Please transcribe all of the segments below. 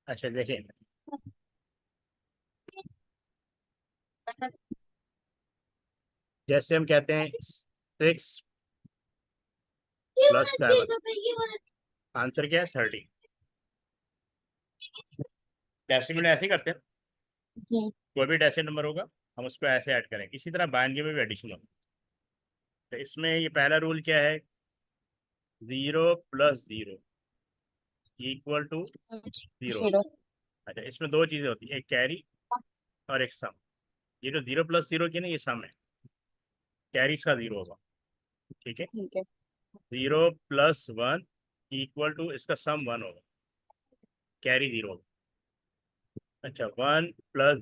अच्छा देखिए, जैसे हम कहते हैं 6 + 7, आंसर क्या है 30। डेसिमल ऐसे ही करते हैं, जी। कोई भी डेसिमल नंबर होगा हम उसको ऐसे ऐड करेंगे। इसी तरह बाइनरी में भी एडिशन होगा। तो इसमें ये पहला रूल क्या है, 0 + 0 = 0। जीरो। अच्छा, इसमें दो चीज़ें होती है, एक कैरी और एक सम। ये जो 0 + 0 की ना, ये सम है, कैरी इसका 0 होगा। ठीक है, ठीक है। 0 + 1 इसका सम 1 होगा, कैरी 0 होगा। अच्छा, 1 +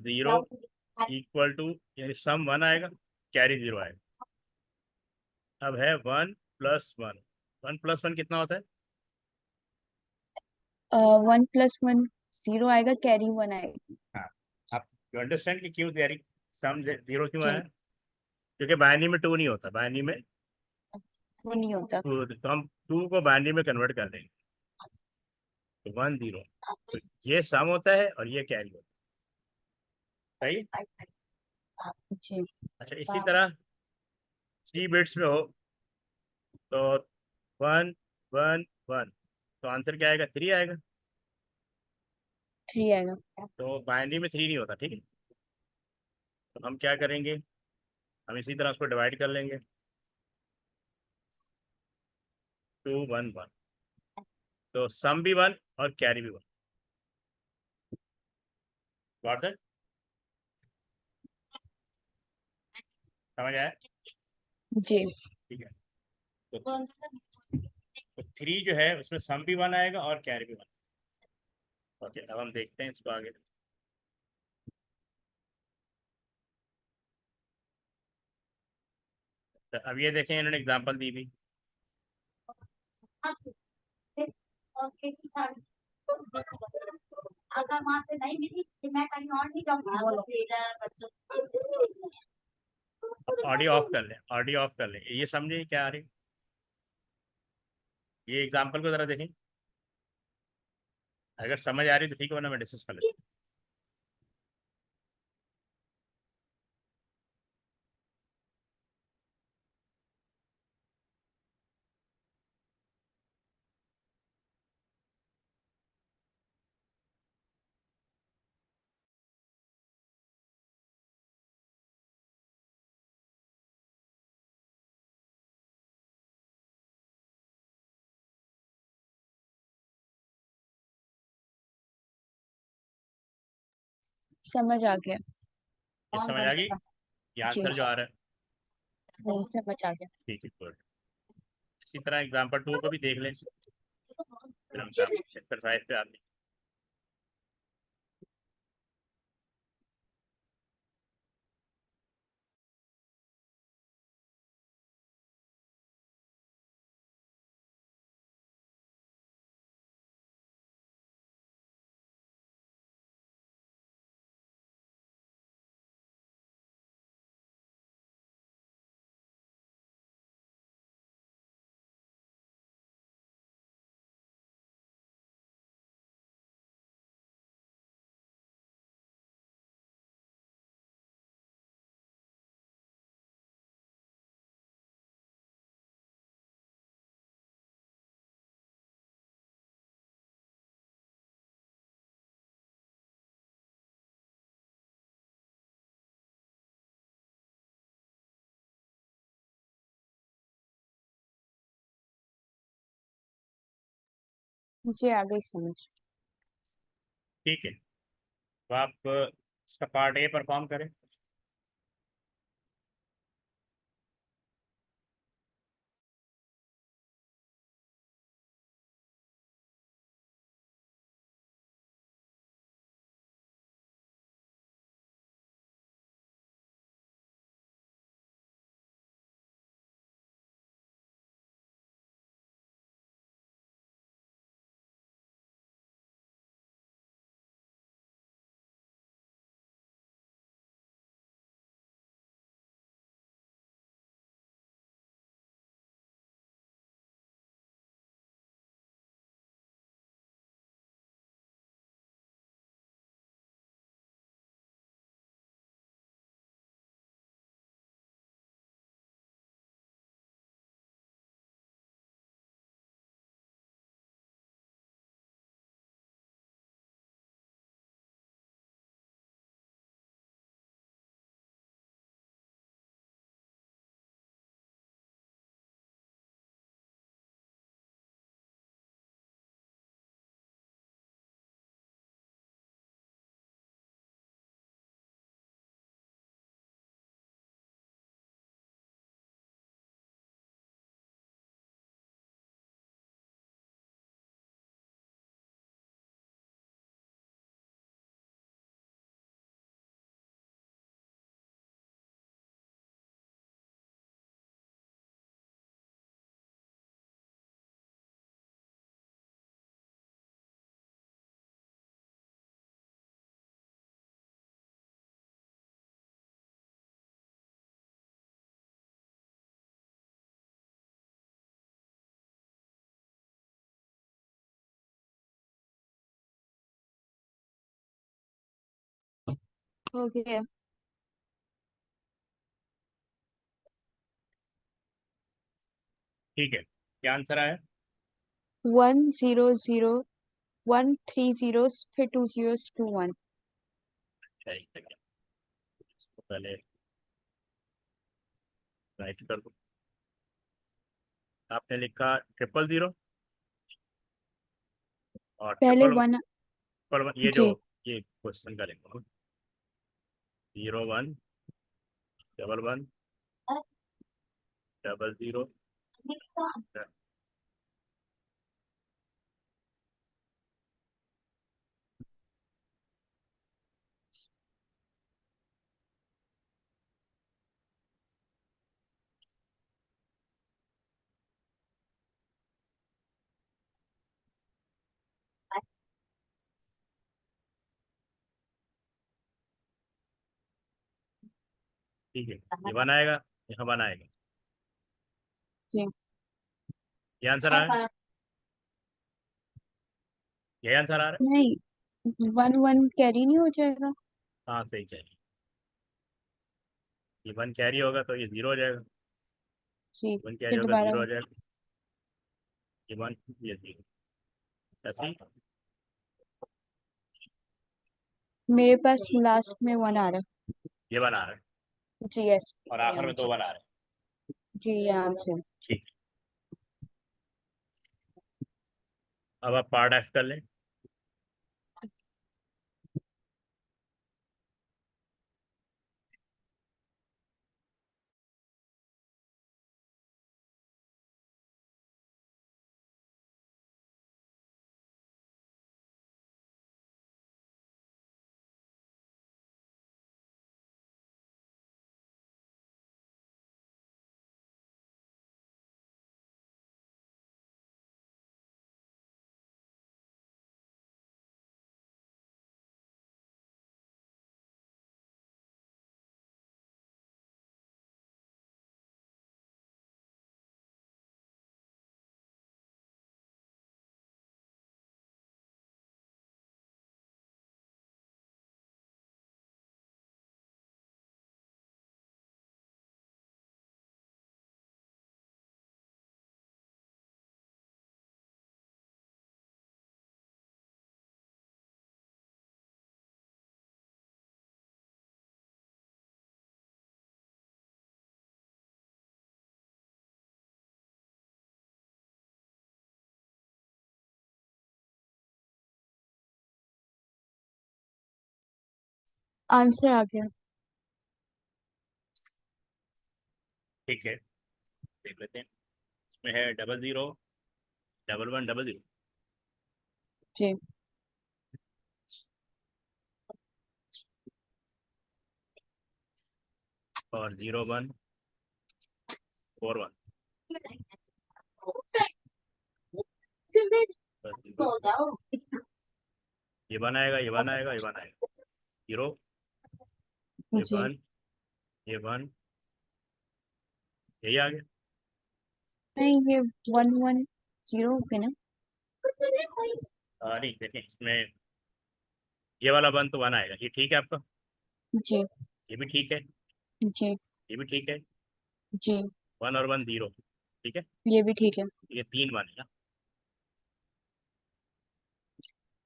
0 यानी सम 1 आएगा, कैरी 0 आएगा। अब है 1 + 1। 1 + 1 कितना होता है? 1 + 1 जीरो आएगा, कैरी वन आएगा। हाँ, आप यू अंडरस्टैंड कि क्यों कैरी सम 0 क्यों जी। आया? क्योंकि बाइनरी में 2 नहीं होता, बाइनरी में वो नहीं होता। 2, तो हम 2 को बाइनरी में कन्वर्ट कर देंगे, तो 1 0। तो ये सम होता है और ये कैरी होता है, सही। जी। अच्छा, इसी तरह 3 बिट्स में हो तो 1 1 1, तो आंसर क्या आएगा? 3 आएगा। थ्री आएगा। तो बाइनरी में 3 नहीं होता, ठीक है। तो हम क्या करेंगे, हम इसी तरह उसको डिवाइड कर लेंगे, 2 1 1। तो सम भी 1 और कैरी भी 1। Got that? समझ आया? जी। ठीक है। तो 3 जो है उसमें सम भी 1 आएगा और कैरी भी 1। ओके, अब हम देखते हैं इसको आगे। तो अब ये देखें, इन्होंने एग्जांपल दी थी। अगर वहां से नहीं मिली तो मैं कहीं और नहीं जाऊंगी। ऑडियो ऑफ कर लें, ऑडियो ऑफ कर लें, ये समझे क्या आ रही? ये एग्जांपल को जरा देखें, अगर समझ आ रही तो ठीक है, वरना मैं डिस्कस कर लेता समझ आ गया। हूँ। ये समझ आ गई, ये जी। आंसर जो आ रहा है। समझ आ गया। ठीक है, गुड। इसी तरह एग्जांपल 2 को भी देख लें, फिर हम काम एक्सरसाइज पे आते हैं। मुझे आ गई समझ। ठीक है, तो आप इसका पार्ट ए परफॉर्म करें। ओके। ठीक है, क्या आंसर आया? 100, 1 3 फिर 2 zeros 2 1। अच्छा, एक सेकेंड, इसको पहले राइट कर दो। आपने लिखा 000 और पहले 1। ट्रिपल वन, ये जो जी। ये क्वेश्चन का लिखो, 01 11 00। ठीक है, ये वन आएगा, यहाँ वन आएगा, जी। ये आंसर आया, ये आंसर आ रहा है। नहीं, 1 1 कैरी नहीं हो जाएगा? हाँ सही चाहिए, ये वन कैरी होगा तो ये जीरो हो जाएगा, जी। वन कैरी फिर होगा दोबारा जीरो हो जाएगा, ये वन, ये जीरो, ऐसे ही। मेरे पास लास्ट में 1 आ रहा ये वन आ रहा है है। जी यस, और ये आखिर में दो आंसर। वन आ रहे हैं। जी ये आंसर। ठीक है, अब आप पार्ट एफ कर लें। आंसर आ गया। ठीक है, देख लेते हैं, इसमें है 00 11 00 जी। और 01 41, बस ये वन आएगा, ये वन आएगा, ये वन आएगा, जीरो, ये जी। वन, ये वन, यही आ गया। नहीं, ये 1 1 0 हो गया ना? नहीं देखिए, इसमें ये वाला वन तो वन आएगा, ये ठीक है आपका, जी। ये भी ठीक है, जी। ये भी ठीक है, जी। वन और वन जीरो, ठीक है, ये भी ठीक है। ये तीन वन है ना।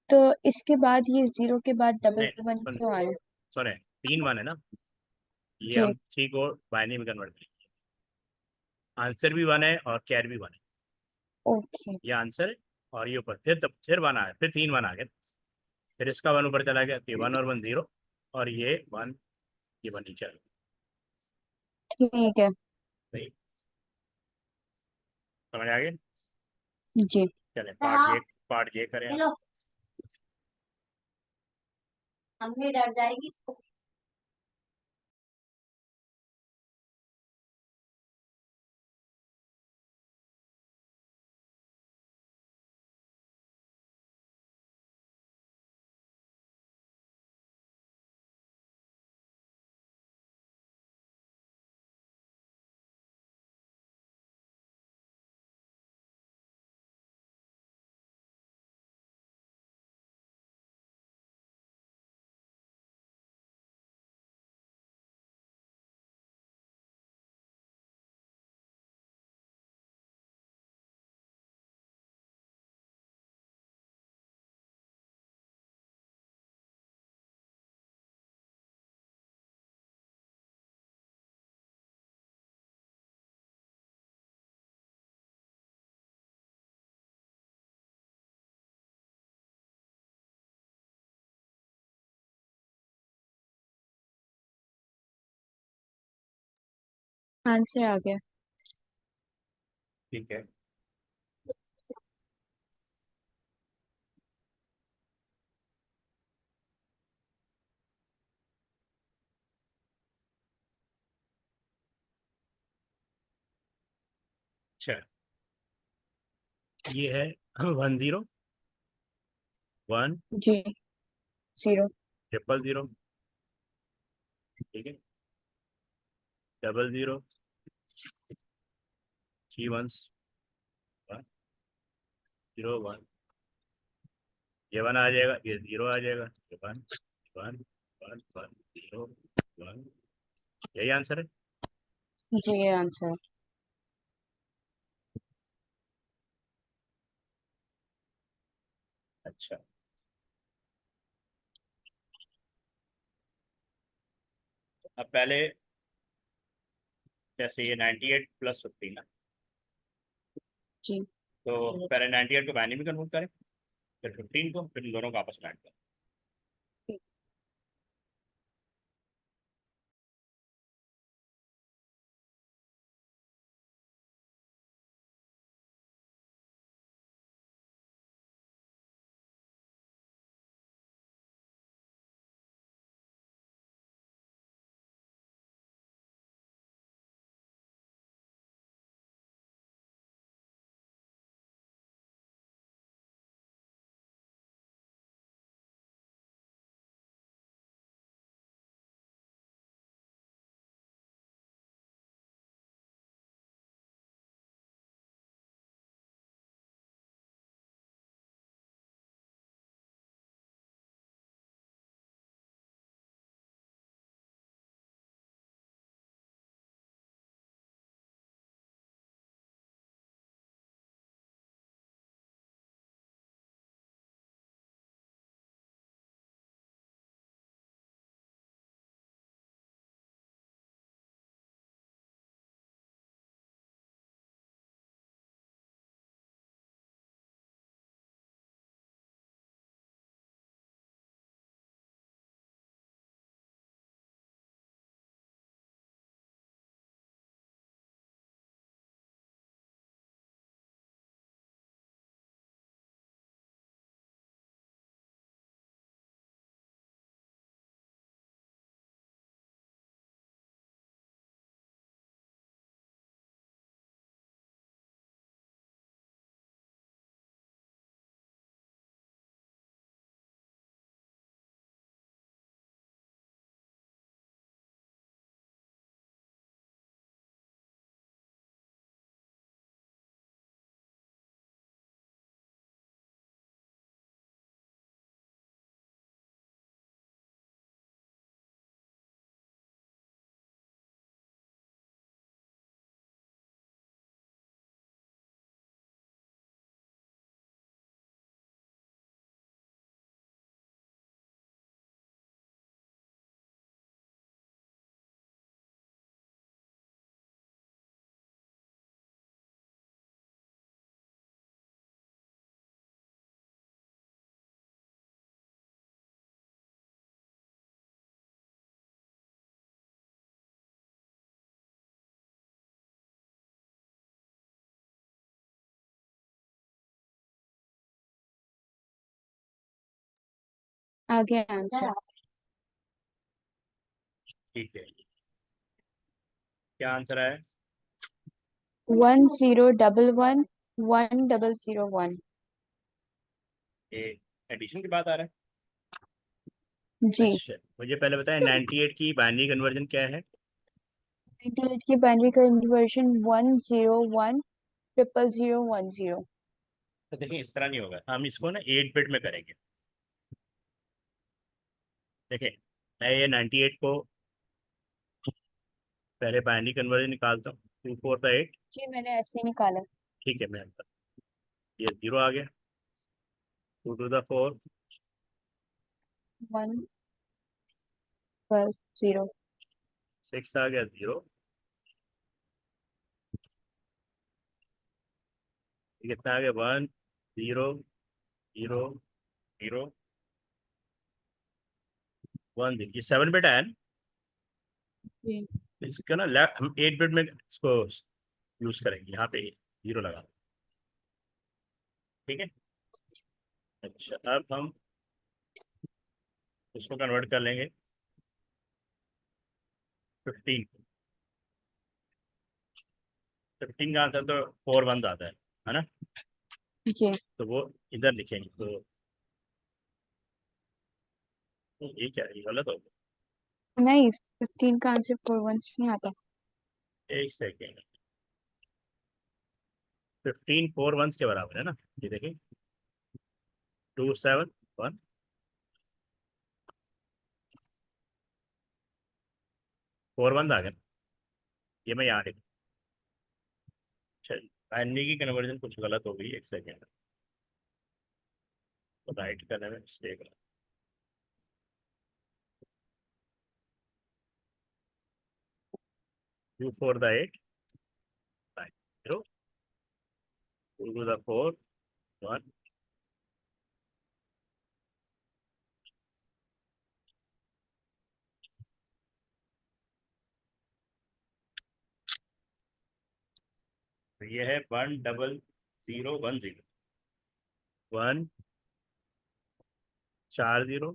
तो इसके बाद ये 0 के बाद नहीं, डबल 1 सुन, क्यों आ रहा है? सुने, तीन वन है ना, ये जी। हम थ्री को बाइनरी में कन्वर्ट करेंगे, आंसर भी वन है और कैर भी वन है, ओके। ये आंसर है, और ये ऊपर फिर तब फिर वन आया, फिर तीन वन आ गए, फिर इसका वन ऊपर चला गया, तो ये वन और वन जीरो, और ये वन, ये वन नीचे आ गया। ठीक है। सही, समझ आ गया। जी। चले पार्ट जे करें आप। हेलो, मम्मी डर जाएगी। आंसर आ गया। ठीक है। अच्छा, ये है 10 1 जी। 0। 0 0 ठीक है, 0 0 3 1 1 0 1, ये 1 आ जाएगा, ये 0 आ जाएगा, ये 1 1 1 1 0 1, यही आंसर है। जी, ये आंसर है। अच्छा, अब पहले जैसे ये 98 प्लस 15 ना, जी। तो पहले 98 को बाइनरी में कन्वर्ट करें, फिर 15 को, फिर इन दोनों को आपस में ऐड करें। आ गया आंसर। ठीक है, क्या आंसर है? 10111001। ये एडिशन की बात आ रहा है। जी। अच्छा, मुझे पहले बताएं 98 की बाइनरी कन्वर्जन क्या है? 98 की बाइनरी कन्वर्शन 10101010। तो देखिए, इस तरह नहीं होगा, हम इसको ना 8 बिट में करेंगे। देखिए, मैं ये 98 को पहले बाइनरी कन्वर्जन निकालता हूँ, 2 4 8। जी, मैंने ऐसे ही निकाला। ठीक है, मैं ये 0 आ गया, 2 टू द 4, 1 12 0। 6 आ गया, 0, कितना आ गया, 1 0 0 0 1 0, ये 7 बिट आया ना। जी। इसका ना लेफ्ट हम 8 बिट में इसको यूज करेंगे, यहाँ पे 0 लगा, ठीक है। अच्छा अब हम इसको कन्वर्ट कर लेंगे 15। 15 का आंसर तो 4 1 आता है ना। जी तो वो इधर लिखेंगे, तो ये क्या है, ये गलत हो गया। नहीं, 15 का आंसर 4 1 नहीं आता। एक सेकेंड, 15 4 1 के बराबर है ना, ये देखिए 2 7 1, 4 1 आ गया ना? ये मैं यहाँ लिख, चलिए बाइनरी की कन्वर्जन कुछ गलत हो गई, एक सेकेंड, तो राइट करने में मिस्टेक है। 2 4 द 8 9 0, 2 2 द 4 1, तो ये है 1 डबल 0 1 0, 1 4 0,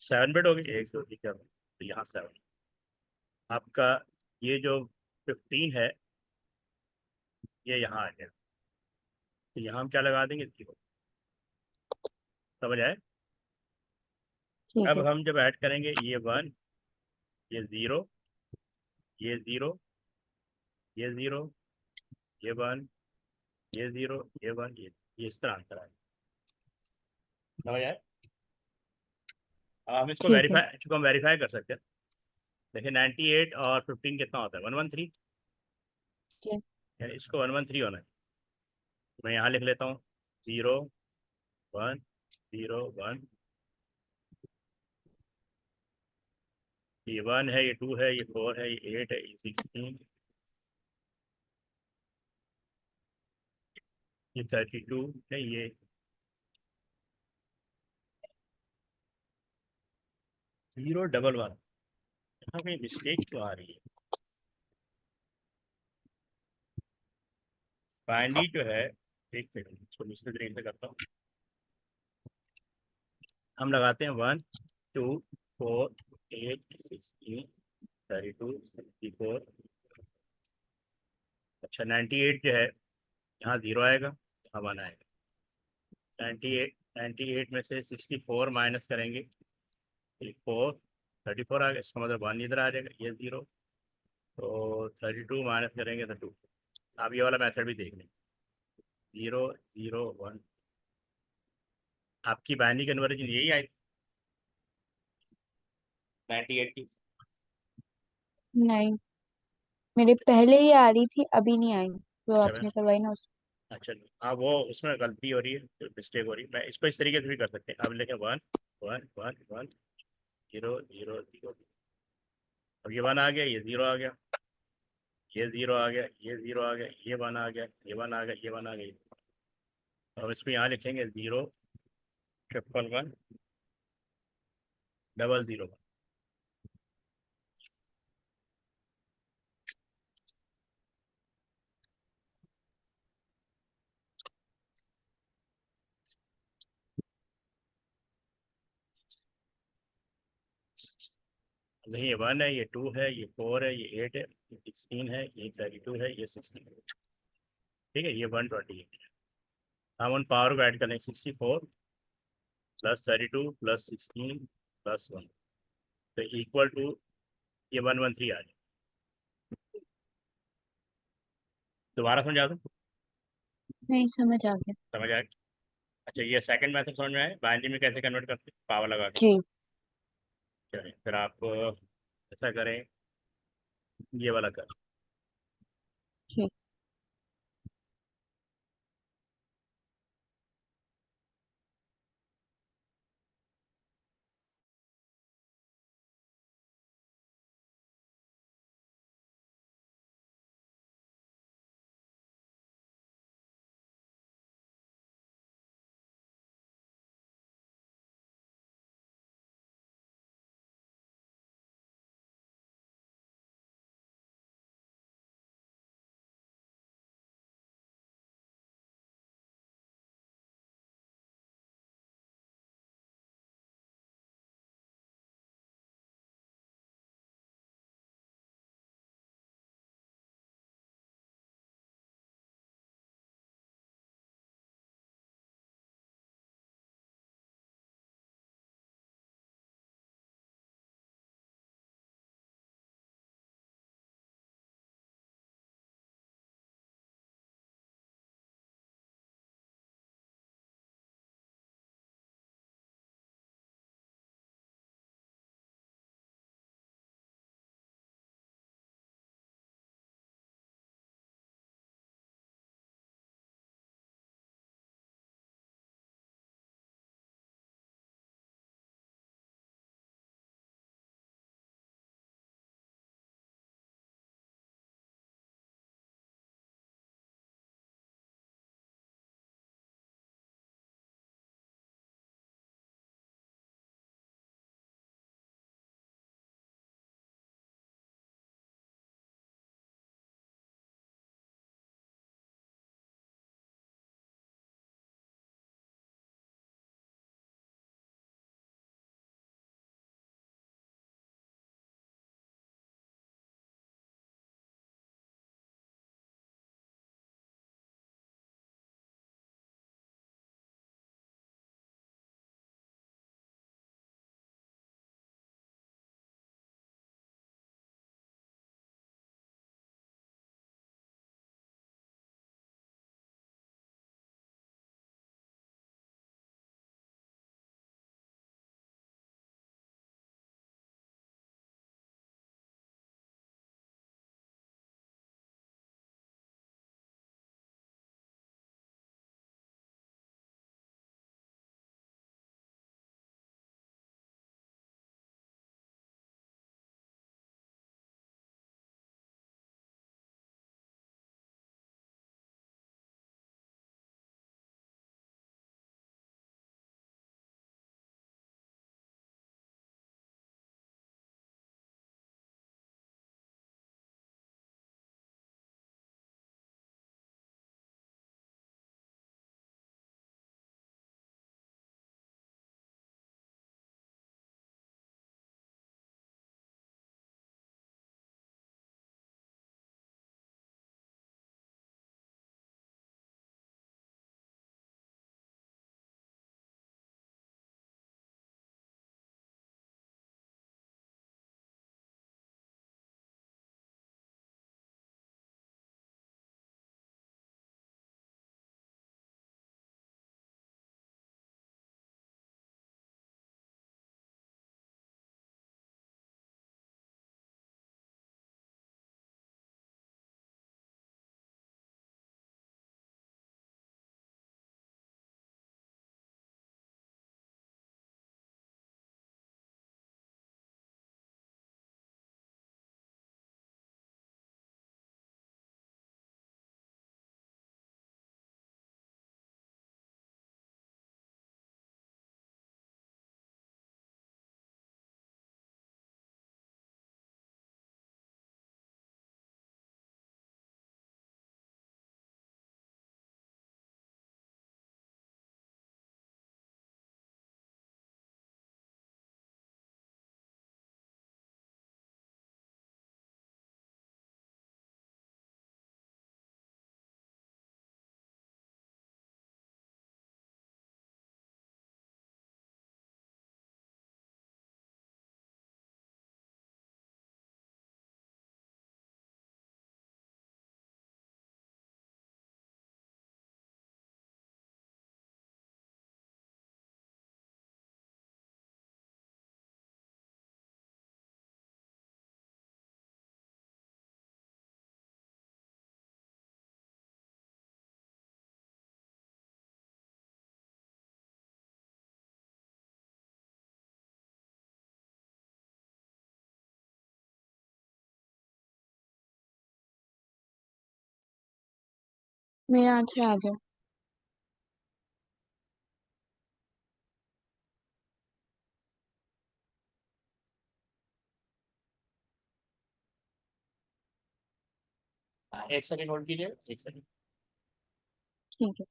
7 बिट हो गई, 1 2 3 4, तो यहाँ 7 आपका, ये जो 15 है ये यहाँ आ गया, तो यहाँ हम क्या लगा देंगे 0, समझ आए। ठीक अब है। हम जब ऐड करेंगे ये 1, ये 0, ये 0, ये 0, ये 1, ये 0, ये 1, ये इस तरह आंसर आएगा, समझ आए। अब हम इसको ठीक है। वेरीफाई, चूंकि हम वेरीफाई कर सकते हैं, देखिए 98 और 15 कितना होता है, 113, ठीक है। यानी इसको 113 होना है। मैं यहाँ लिख लेता हूँ 0 1 0 1, ये 1 है, ये 2 है, ये 4 है, ये 8 है, ये 16, ये 32 नहीं, ये 0 1 1, यहाँ पे मिस्टेक क्यों आ रही है। बाइनरी जो है, एक सेकंड इसको दूसरे तरीके से करता हूँ, हम लगाते हैं 1 2 4 8 16 32 64, अच्छा 98 जो है यहाँ 0 आएगा, यहाँ 1 आएगा, 98 98 में से 64 माइनस करेंगे, 4 34 आ गया, इसका मतलब 1 इधर आ जाएगा, ये 0, तो 32 माइनस करेंगे तो 2। आप ये वाला मेथड भी देख लें, 0 0 1, आपकी बाइनरी कन्वर्जन यही आई 98 की। नहीं, मेरे पहले ही आ रही थी, अभी नहीं आई जो अच्छा आपने करवाई ना उस। अच्छा, हाँ वो उसमें गलती हो रही है, मिस्टेक हो रही है, मैं इसको इस तरीके से भी कर सकते हैं, अब लिखें 1 1 1 1 0 0 0, अब ये 1 आ गया, ये 0 आ गया, ये 0 आ गया, ये 0 आ गया, ये 1 आ गया, ये 1 आ गया, ये 1 आ गया, अब इसको यहाँ लिखेंगे 0 ट्रिपल 1 डबल 0, नहीं ये 1 है, ये 2 है, ये 4 है, ये 8 है, ये 16 है, ये 32 है, ये 16 है, ठीक है, ये 128 है। हम उन पावर को ऐड करें 64 प्लस 32 प्लस 16 प्लस 1, तो इक्वल टू ये 113 आ जाए। दोबारा समझा दूँ, नहीं, समझ आ गया। समझ आया। अच्छा ये सेकंड मेथड समझ में आया, बाइनरी में कैसे कन्वर्ट करते हैं, पावर लगा के। जी। चलिए फिर आप ऐसा करें, ये वाला करें। ठीक। मेरा आंसर आ गया। एक सेकंड होल्ड कीजिए, एक सेकंड। ठीक है।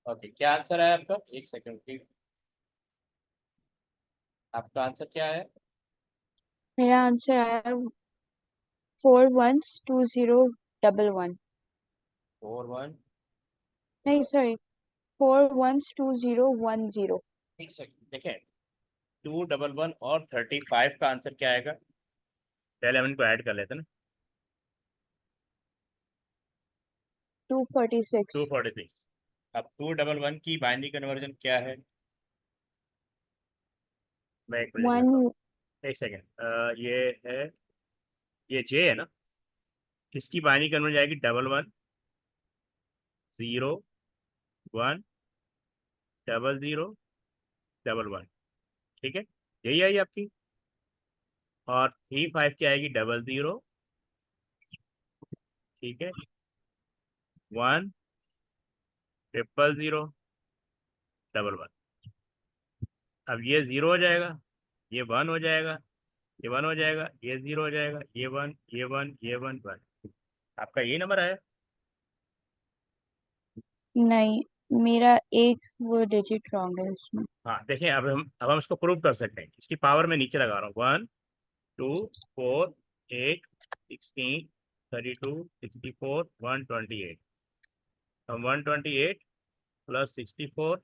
ओके, क्या आंसर है आपका? एक सेकंड प्लीज। आपका आंसर क्या है? मेरा आंसर आया 4 1 2 0 1 1। 4 1। नहीं सॉरी, 4 1 2 0 1 0। एक सेकंड देखें। 211 और 35 का आंसर क्या आएगा? पहले हम इनको ऐड कर लेते हैं ना। 246। 246। अब 211 की बाइनरी कन्वर्जन क्या है? मैं एक मिनट लिख लेता हूँ। 1। एक सेकंड, ये है, ये जे है ना। इसकी बाइनरी कन्वर्जन जाएगी 11 0 1 00 11। ठीक है, यही आई आपकी। और 35 की आएगी 00। ठीक है, 1 0 0 1 1। अब ये जीरो हो जाएगा, ये वन हो जाएगा, ये वन हो जाएगा, ये जीरो हो जाएगा, ये वन, ये वन, ये वन, वन। आपका ये नंबर आया। नहीं, मेरा एक वो डिजिट रॉन्ग है इसमें। हाँ देखिए, अब हम इसको प्रूव कर सकते हैं। इसकी पावर में नीचे लगा रहा हूँ। 1 2 4 8 16 32 64 128। हम 128 plus 64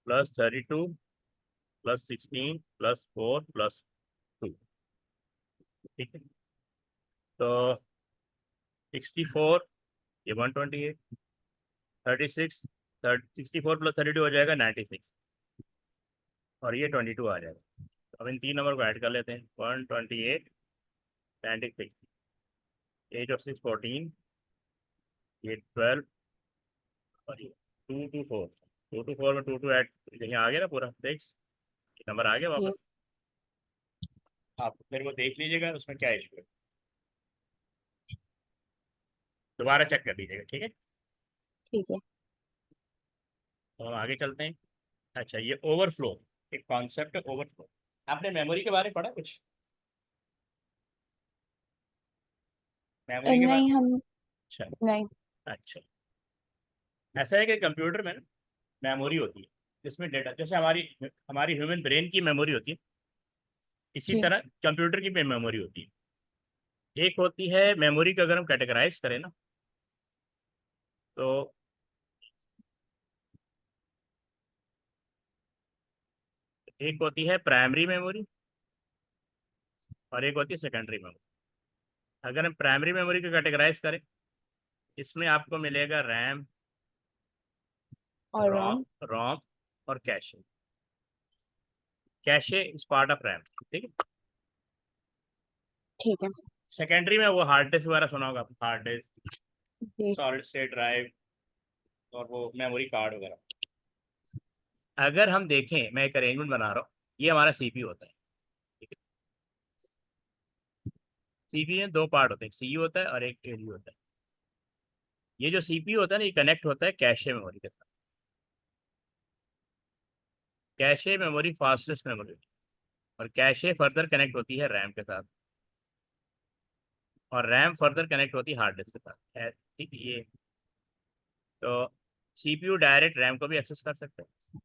plus 32 plus 16 plus 4 plus 2। ठीक है, तो 64, ये 128, 36, 64 प्लस 32 हो जाएगा 96। और ये 22 आ जाएगा। तो अब इन तीन नंबर को ऐड कर लेते हैं। 128, 96, 8 और 6 14, ये 12, और ये 2 2 4। 2 2 4 में 2 2 ऐड, यहाँ आ गया ना पूरा 6। नंबर आ गया जी। वापस। आप फिर वो देख लीजिएगा उसमें क्या इशू है, दोबारा चेक कर लीजिएगा। ठीक है, ठीक है। तो हम आगे चलते हैं। अच्छा, ये ओवरफ्लो, एक कॉन्सेप्ट है ओवरफ्लो। आपने मेमोरी के बारे में पढ़ा कुछ? मेमोरी के बारे। नहीं हम। अच्छा। नहीं। अच्छा, ऐसा है कि कंप्यूटर में ना मेमोरी होती है, जिसमें डेटा, जैसे हमारी हमारी ह्यूमन ब्रेन की मेमोरी होती है, इसी जी। तरह कंप्यूटर की भी मेमोरी होती है। एक होती है मेमोरी को अगर हम कैटेगराइज करें ना, तो एक होती है प्राइमरी मेमोरी और एक होती है सेकेंडरी मेमोरी। अगर हम प्राइमरी मेमोरी को कैटेगराइज करें, इसमें आपको मिलेगा रैम, और रोम रॉम। रोम और cache. Cache is part of RAM. ठीक है। ठीक है। सेकेंडरी में वो हार्ड डिस्क वगैरह सुना होगा, हार्ड डिस्क, जी। सॉलिड स्टेट ड्राइव, और वो मेमोरी कार्ड वगैरह। अगर हम देखें, मैं एक अरेंजमेंट बना रहा हूँ, ये हमारा सीपीयू होता है। ठीक है, सीपीयू में दो पार्ट होते हैं, सीयू होता है और एक एलयू होता है। ये जो सीपीयू होता है ना, ये कनेक्ट होता है कैशे मेमोरी के साथ। कैशे मेमोरी फास्टेस्ट मेमोरी, और कैशे फर्दर कनेक्ट होती है रैम के साथ, और रैम फर्दर कनेक्ट होती है हार्ड डिस्क के साथ ठीक है ये। तो सीपीयू डायरेक्ट रैम को भी एक्सेस कर सकते हैं,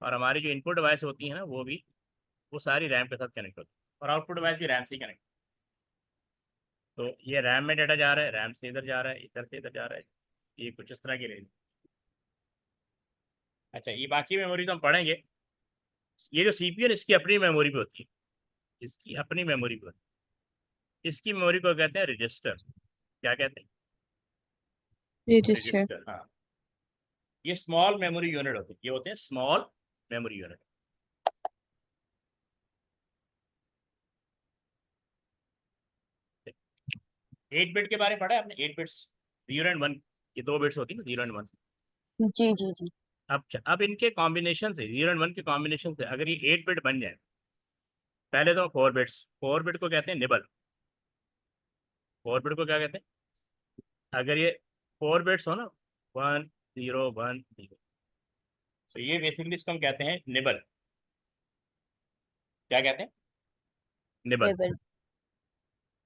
और हमारी जो इनपुट डिवाइस होती है ना वो भी, वो सारी रैम के साथ कनेक्ट होती है, और आउटपुट डिवाइस भी रैम से कनेक्ट। तो ये रैम में डाटा जा रहा है, रैम से इधर जा रहा है, इधर से इधर जा रहा है, ये कुछ इस तरह की रेंज। अच्छा, ये बाकी मेमोरी तो हम पढ़ेंगे। ये जो सीपीयू है इसकी अपनी मेमोरी भी होती है, इसकी अपनी मेमोरी भी होती है। इसकी मेमोरी को कहते हैं रजिस्टर। क्या कहते हैं? रजिस्टर। रजिस्टर, हाँ। ये स्मॉल मेमोरी यूनिट होते हैं, ये होते हैं स्मॉल मेमोरी यूनिट। 8 बिट के बारे में पढ़ा है आपने? 8 बिट्स, 0 एंड 1, ये 2 बिट्स होती है ना, 0 एंड 1। जी जी जी। अब इनके कॉम्बिनेशन से, 0 एंड 1 के कॉम्बिनेशन से अगर ये 8 बिट बन जाए, पहले तो 4 बिट्स, 4 बिट को कहते हैं निबल। 4 बिट को क्या कहते हैं? अगर ये 4 बिट्स हो ना, 1 0 1 0, तो ये बेसिकली इसको हम कहते हैं निबल। क्या कहते हैं? निबल। लेवल।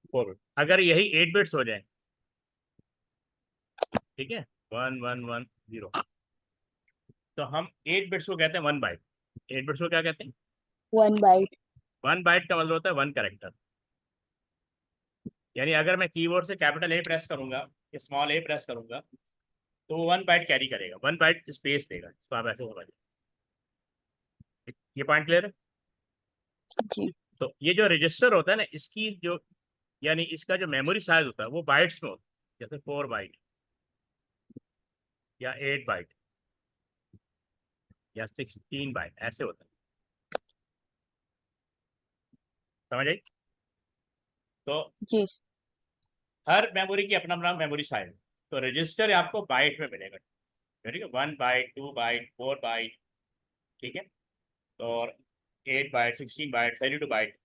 4 बिट। अगर यही 8 बिट्स हो जाए, ठीक है, 1 1 1 0, तो हम 8 बिट्स को कहते हैं 1 बाइट। 8 बिट्स को क्या कहते हैं? 1 बाइट। 1 बाइट का मतलब होता है 1 कैरेक्टर। यानी अगर मैं कीबोर्ड से कैपिटल ए प्रेस करूंगा या स्मॉल ए प्रेस करूंगा, तो वो 1 बाइट कैरी करेगा, 1 बाइट स्पेस देगा, इसको आप ऐसे समझिए। ये पॉइंट क्लियर है? जी। तो ये जो रजिस्टर होता है ना, इसकी जो, यानी इसका जो मेमोरी साइज होता है वो बाइट्स में होता है, जैसे 4 बाइट या 8 बाइट या 16 बाइट ऐसे होता है। समझ आई? तो जी। हर मेमोरी की अपना अपना मेमोरी साइज। तो रजिस्टर आपको बाइट में मिलेगा, ठीक है, 1 बाइट, 2 बाइट, 4 बाइट, ठीक है, और 8 बाइट, 16 बाइट, 32 बाइट।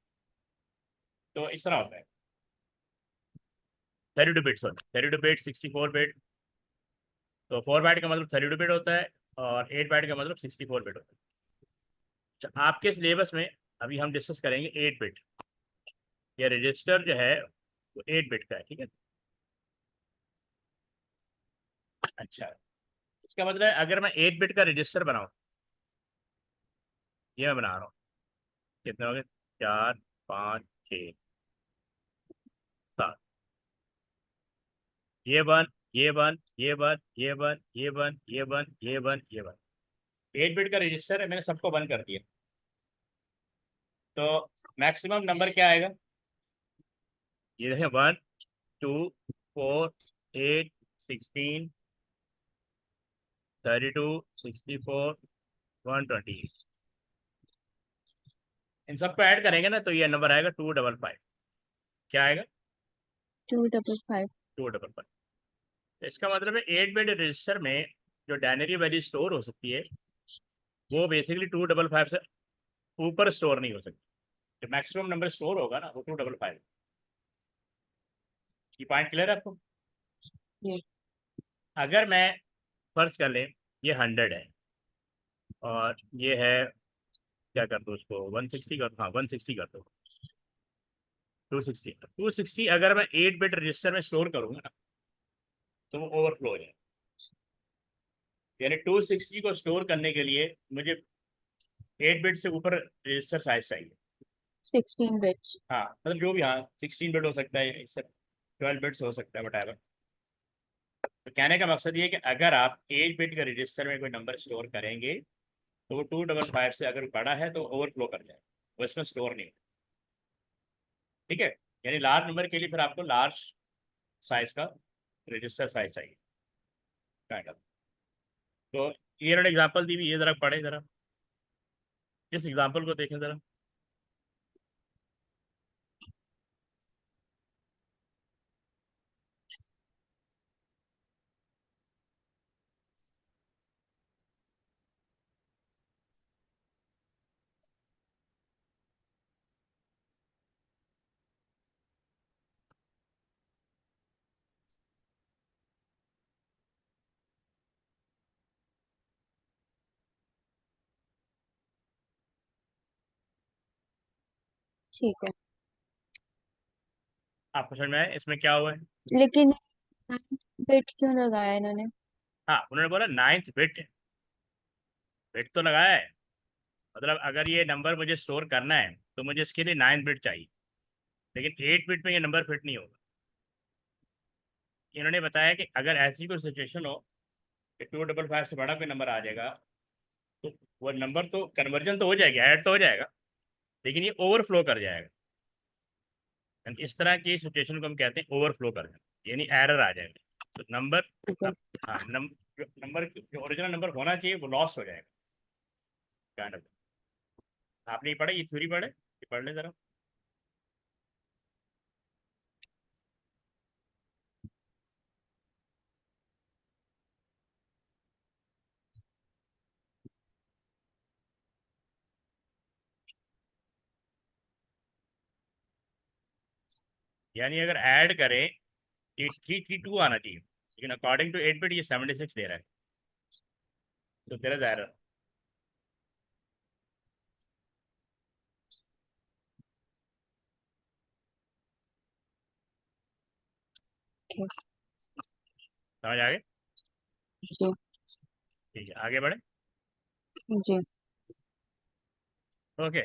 तो इस तरह होता है। 32 बिट्स होता है, 32 बिट, 64 बिट। तो 4 बाइट का मतलब 32 बिट होता है, और 8 बाइट का मतलब 64 बिट होता है। अच्छा, आपके सिलेबस में अभी हम डिस्कस करेंगे 8 बिट। ये रजिस्टर जो है वो 8 बिट का है, ठीक है। अच्छा, इसका मतलब है अगर मैं 8 बिट का रजिस्टर बनाऊं, ये मैं बना रहा हूँ, कितने हो गए? 4 5 6 7, ये वन, ये वन, ये वन, ये वन, ये वन, ये वन, ये वन, ये वन। 8 बिट का रजिस्टर है, मैंने सबको बंद कर दिया। तो मैक्सिमम नंबर क्या आएगा? ये देखें, 1 2 4 8 16 32 64 128। इन सबको ऐड करेंगे ना तो ये नंबर आएगा 255। क्या आएगा? 255। 255। तो इसका मतलब है 8 बिट रजिस्टर में जो डायनरी वैल्यू स्टोर हो सकती है वो बेसिकली 255 से ऊपर स्टोर नहीं हो सकती। जो मैक्सिमम नंबर स्टोर होगा ना वो 255। ये पॉइंट क्लियर है आपको? जी। अगर मैं फर्ज कर लें ये 100 है, और ये है, क्या कर दो उसको, 160 कर, हाँ 160 कर दो, 260, 260 अगर मैं 8 बिट रजिस्टर में स्टोर करूंगा ना तो वो ओवरफ्लो हो जाए। यानी 260 को स्टोर करने के लिए मुझे 8 बिट से ऊपर रजिस्टर साइज चाहिए। 16 बिट्स। हाँ मतलब जो भी, हाँ 16 बिट हो सकता है, इससे 12 बिट्स हो सकता है, वट। तो कहने का मकसद ये है कि अगर आप 8 बिट के रजिस्टर में कोई नंबर स्टोर करेंगे तो वो 255 से अगर बड़ा है तो ओवरफ्लो कर जाए, वो इसमें स्टोर नहीं होगा, ठीक है। यानी लार्ज नंबर के लिए फिर आपको लार्ज साइज का रजिस्टर साइज चाहिए, kind of। तो ये इन्होंने एग्जाम्पल दी हुई, ये जरा पढ़े जरा, इस एग्जाम्पल को देखें जरा। ठीक है। आपको समझ में आया इसमें क्या हुआ है? लेकिन बिट क्यों लगाया इन्होंने? हाँ, उन्होंने बोला नाइन्थ बिट, बिट तो लगाया है, मतलब अगर ये नंबर मुझे स्टोर करना है तो मुझे इसके लिए 9 बिट चाहिए, लेकिन 8 बिट में ये नंबर फिट नहीं होगा। इन्होंने बताया कि अगर ऐसी कोई सिचुएशन हो कि 255 से बड़ा कोई नंबर आ जाएगा, तो वो नंबर तो कन्वर्जन तो हो जाएगी, ऐड तो हो जाएगा, लेकिन ये ओवरफ्लो कर जाएगा। यानी इस तरह की सिचुएशन को हम कहते हैं ओवरफ्लो कर जाना, यानी एरर आ जाएगा, तो नंबर, ठीक है। हाँ, नंबर जो ओरिजिनल नंबर होना चाहिए वो लॉस हो जाएगा, काइंड ऑफ। आपने ये पढ़ा, ये थ्योरी पढ़े, ये पढ़ ले जरा। यानी अगर ऐड करें, ये 332 आना चाहिए, लेकिन अकॉर्डिंग टू 8 बिट ये 76 दे रहा है, तो देयर इज एरर। ठीक समझ आ गए? जी। ठीक है, आगे बढ़े। जी। ओके,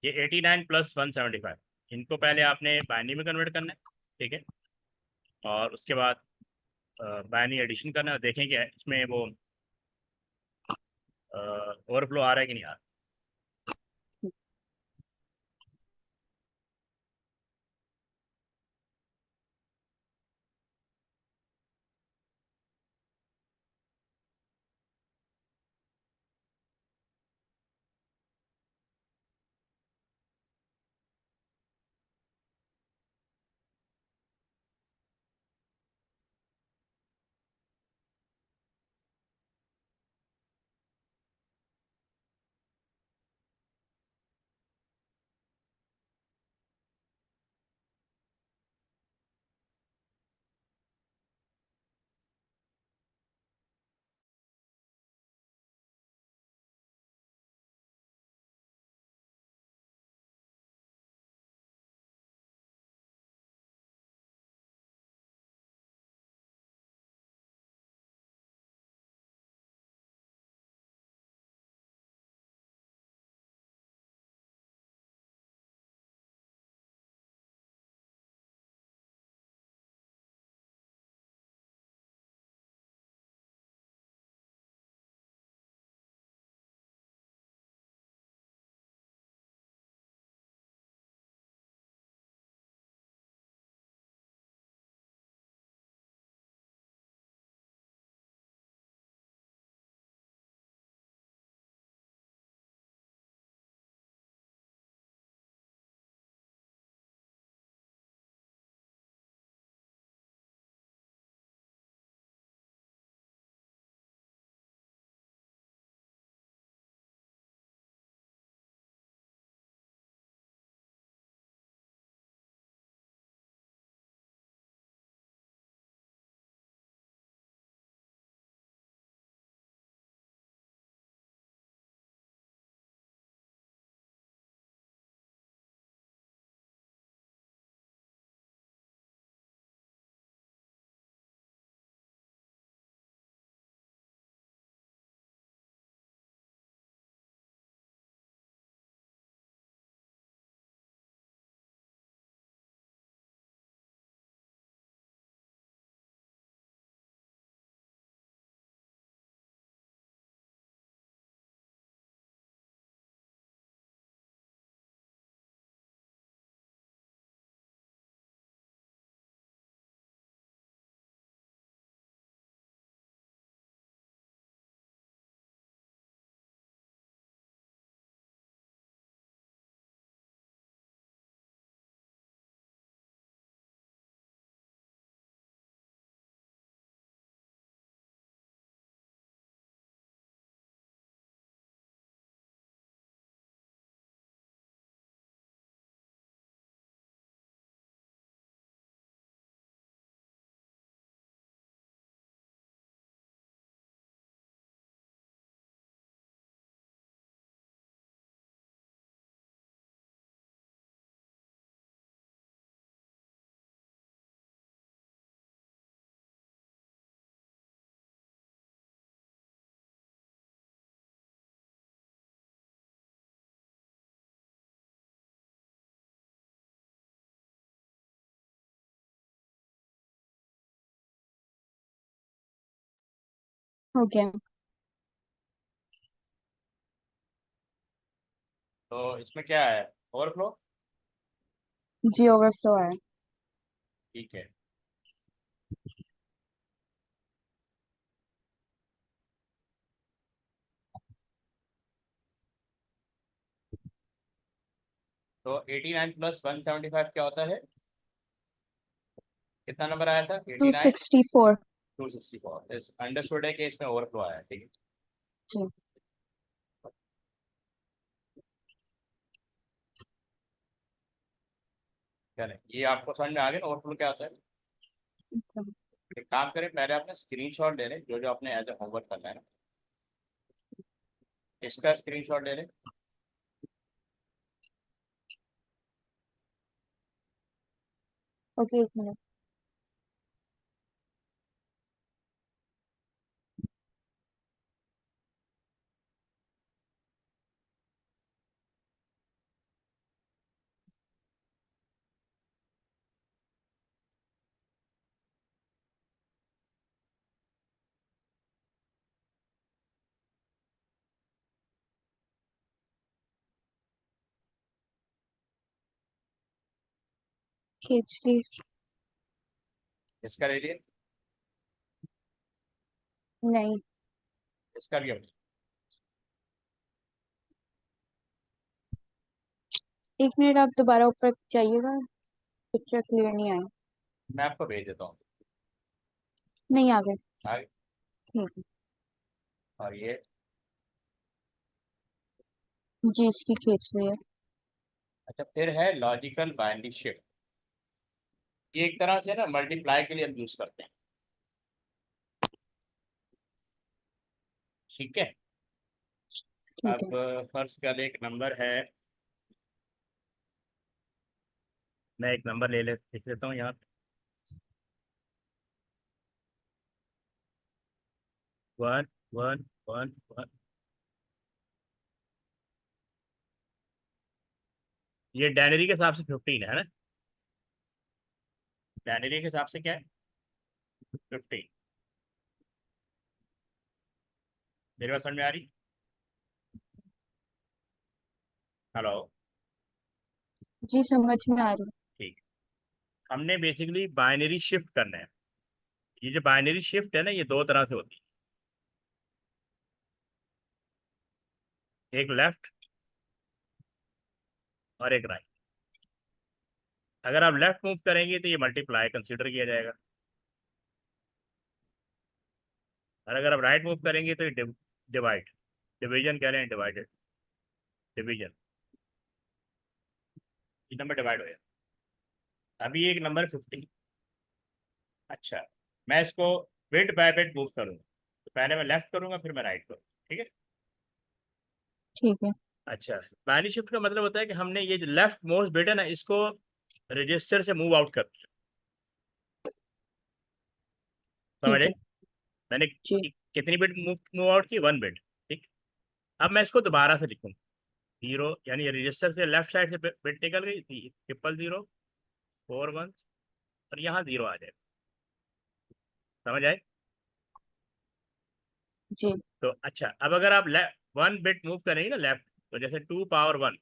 ये 89 प्लस 175, इनको पहले आपने बाइनरी में कन्वर्ट करना है, ठीक है, और उसके बाद बाइनरी एडिशन करना है, और देखें कि इसमें वो ओवरफ्लो आ रहा है कि नहीं आ रहा। हो गया। तो इसमें क्या है, ओवरफ्लो। जी ओवरफ्लो है। ठीक है। तो 89 प्लस 175 क्या होता है, कितना नंबर आया था, 89 264। 264। अंडरस्टूड है कि इसमें ओवरफ्लो आया, ठीक है। जी। चले, ये आपको समझ में आ गया ना ओवरफ्लो क्या होता है। एक काम करें, पहले आपने स्क्रीनशॉट ले लें, जो जो आपने एज ए होमवर्क करना है ना, इसका स्क्रीनशॉट ले लें। ओके, एक मिनट। खींच ली। इसका ले लिए, नहीं। इसका लिया। एक मिनट, आप दोबारा ऊपर जाइएगा। पिक्चर क्लियर नहीं आई। मैं आपको भेज देता हूँ। नहीं आ गए। आगे। ठीक है। और ये जी इसकी खींच ली है। अच्छा, फिर है लॉजिकल बाइनरी शिफ्ट। ये एक तरह से ना मल्टीप्लाई के लिए हम यूज करते हैं, ठीक है। ठीक अब है। फर्स्ट का एक नंबर है, मैं एक नंबर लिख लेता हूँ यहाँ। 1 1 1 1। ये डायनरी के हिसाब से 15 है ना, डायनरी के हिसाब से क्या है, 15। मेरी बात समझ में आ रही, हेलो। जी समझ में आ रही। ठीक है। हमने बेसिकली बाइनरी शिफ्ट करना है। ये जो बाइनरी शिफ्ट है ना, ये दो तरह से होती है, एक लेफ्ट और एक राइट। अगर आप लेफ्ट मूव करेंगे तो ये मल्टीप्लाई कंसीडर किया जाएगा, और अगर आप राइट मूव करेंगे तो ये डिवाइड, डिवीजन कह रहे हैं, डिवाइडेड, डिवीजन। ये नंबर डिवाइड हो जाए। अभी एक नंबर 15। अच्छा, मैं इसको बिट बाय बिट मूव करूँगा, तो पहले मैं लेफ्ट करूँगा फिर मैं राइट करूँगा, ठीक है। ठीक है। अच्छा, बाइनरी शिफ्ट का मतलब होता है कि हमने ये जो लेफ्ट मोस्ट बिट है ना, इसको रजिस्टर से मूव आउट कर दिया। समझ ठीक आई, है। मैंने जी। कितनी बिट मूव मूव आउट की, 1 बिट, ठीक। अब मैं इसको दोबारा से लिखूँ, 0, यानी रजिस्टर से लेफ्ट साइड से बिट निकल गई थी, 000 4 1, और यहाँ 0 आ जाए। समझ आए। जी। तो अच्छा, अब अगर आप 1 बिट मूव करेंगे ना लेफ्ट, तो जैसे 2 पावर 1,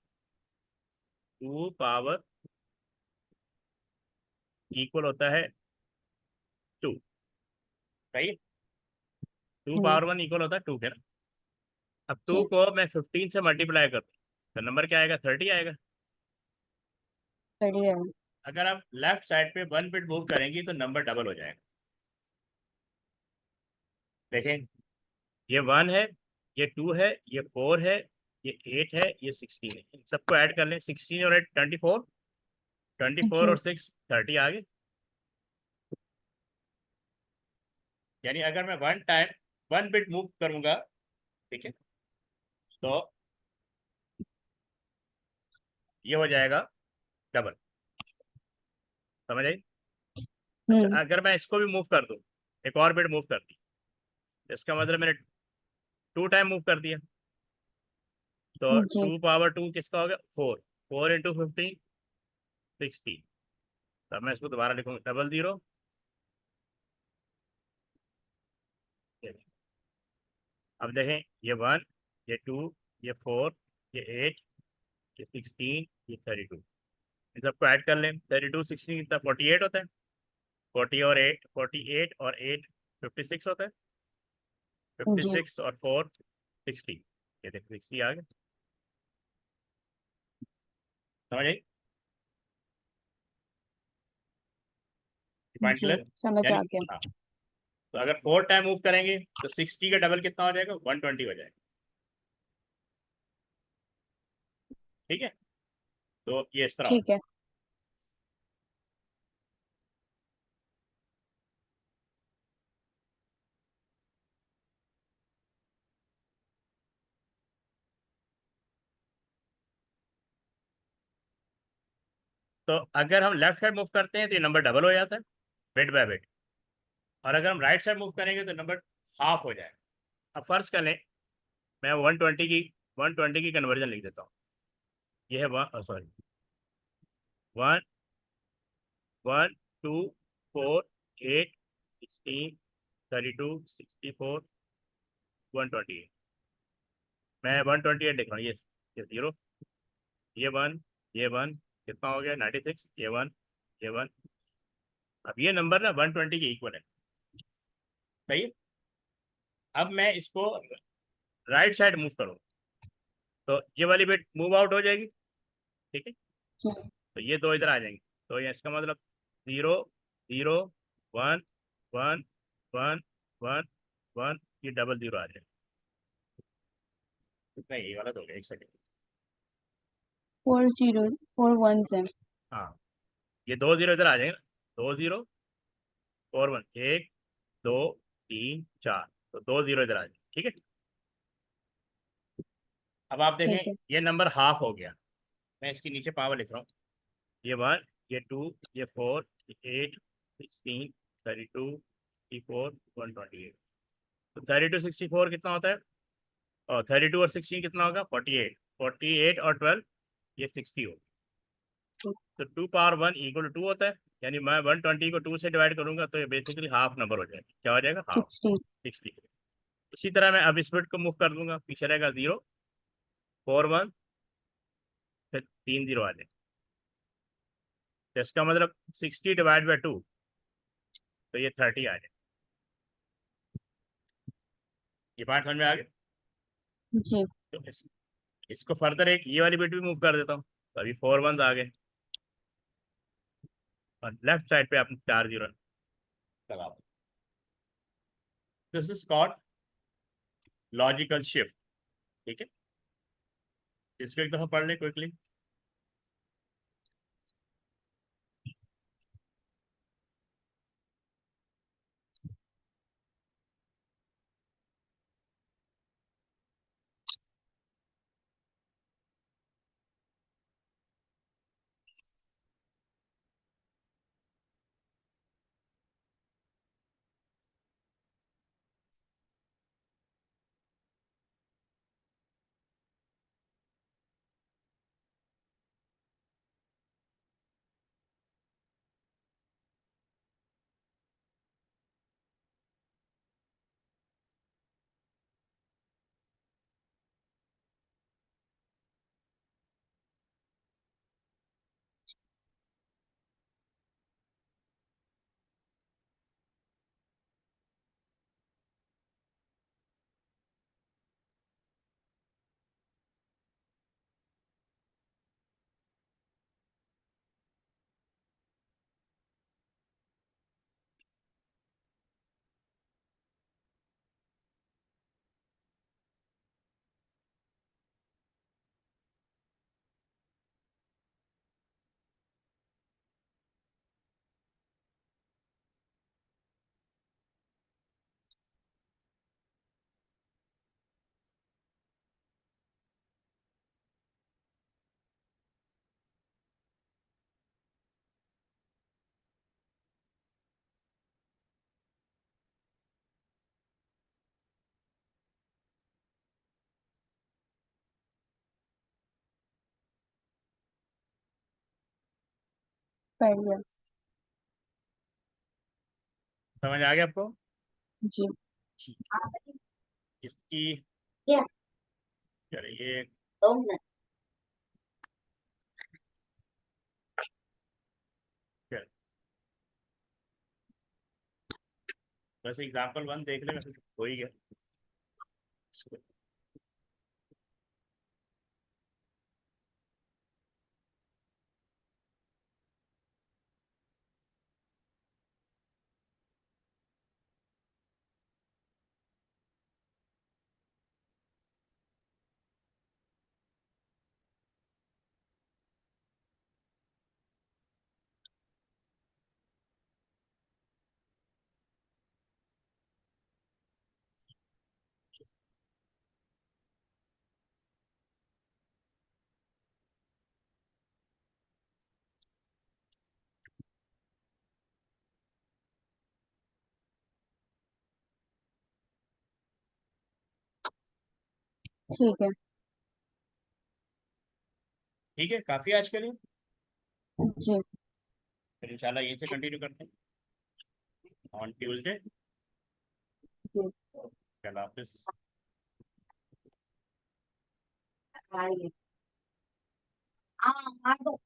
2 पावर इक्वल होता है 2, सही है। Two hmm. Power one equal होता है 2 के ना। अब 2 जी। को मैं 15 से मल्टीप्लाई कर दूँ तो नंबर क्या आएगा, 30 आएगा। बढ़िया। अगर आप लेफ्ट साइड पे 1 बिट मूव करेंगी तो नंबर डबल हो जाएगा। देखें, ये 1 है, ये 2 है, ये 4 है, ये 8 है, ये 16 है। इन सबको ऐड कर लें, 16 और 8 24, 24 जी। और 6 30 आ गए। यानी अगर मैं 1 बिट मूव करूंगा, ठीक है, तो ये हो जाएगा डबल। समझ आई। अच्छा, हम्म। अगर मैं इसको भी मूव कर दूं, एक और बिट मूव कर दी, तो इसका मतलब मैंने 2 टाइम मूव कर दिया, तो जी। 2 पावर 2 किसका हो गया, 4, 4 × 15 16। तब मैं इसको दोबारा लिखूंगा, 00। अब देखें, ये 1, ये 2, ये 4, ये 8, ये 16, ये 32, इन सबको ऐड कर लें। 32 16 कितना 48 होता है। 48 और 8 56 होता है। फिफ्टी जी सिक्स और 4 60। ये देखो 60 आ गया। समझ आई पॉइंट जी क्लियर। समझ यानी आ गया। हाँ, तो अगर 4 टाइम मूव करेंगे तो 60 का डबल कितना हो जाएगा, 120 हो जाएगा। ठीक है, तो ये इस तरह हो ठीक है। तो अगर हम लेफ्ट साइड मूव करते हैं तो ये नंबर डबल हो जाता है बिट बाय बिट, और अगर हम राइट साइड मूव करेंगे तो नंबर हाफ हो जाएगा। अब फर्ज कर लें, मैं 120 की कन्वर्जन लिख देता हूँ। ये है वन, सॉरी, 1 1 2 4 8 16 32 64 128। मैं 128 लिख रहा हूँ। ये 0, ये 1, ये 1 कितना हो गया 96, ये 1, ये 1। अब ये नंबर ना 120 के इक्वल है। सही है। अब मैं इसको राइट साइड मूव करूँ तो ये वाली बिट मूव आउट हो जाएगी। ठीक है, जी तो ये दो इधर आ जाएंगे। तो ये इसका मतलब 0 0 1 1 1 1 1, ये डबल 0 आ जाएगा। नहीं, ये गलत हो गया, एक सेकेंड। 4 0 4 1 है। हाँ, ये दो 0 इधर आ जाएंगे ना। 2 0 और 1, 1 2 3 4, तो 2 0 इधर आ जाएंगे। ठीक है, अब आप देखें ठीक है। ये नंबर हाफ हो गया। मैं इसके नीचे पावर लिख रहा हूँ। ये 1, ये 2, ये 4, ये 8 16 32 64 128। तो 32 64 कितना होता है, और 32 और 16 कितना होगा 48। 48 और 12 ये 60 होगा। तो 2 पावर 1 = 2 होता है। यानी मैं 120 को 2 से डिवाइड करूंगा तो ये बेसिकली हाफ नंबर हो जाएगा। क्या हो जाएगा, हाफ, 60। 60। इसी तरह मैं अब इस बिट को मूव कर दूंगा, पीछे रहेगा 0 4 1, फिर 3 0 आ जाए। तो इसका मतलब 60/2, तो ये 30 आ जाए। ये पार्ट समझ में आ गया। जी तो इसको फर्दर एक ये वाली बिट भी मूव कर देता हूँ, तो अभी 4 1 आ गए, और लेफ्ट साइड पे आपने 4 0 लगा। This is called logical shift. ठीक है, इसको एक दफा पढ़ लें क्विकली। पढ़ लिया। समझ आ गया आपको। जी इसकी क्या? चलिए 2 मिनट। चल, बस एग्जाम्पल 1 देख ले, वैसे हो ही गया। ठीक है। ठीक है, काफी आज के लिए। जी। फिर इंशाल्लाह यहीं से कंटिन्यू करते हैं ऑन ट्यूसडे। जी। कल हाफिज। आइए। हाँ, हाँ, तो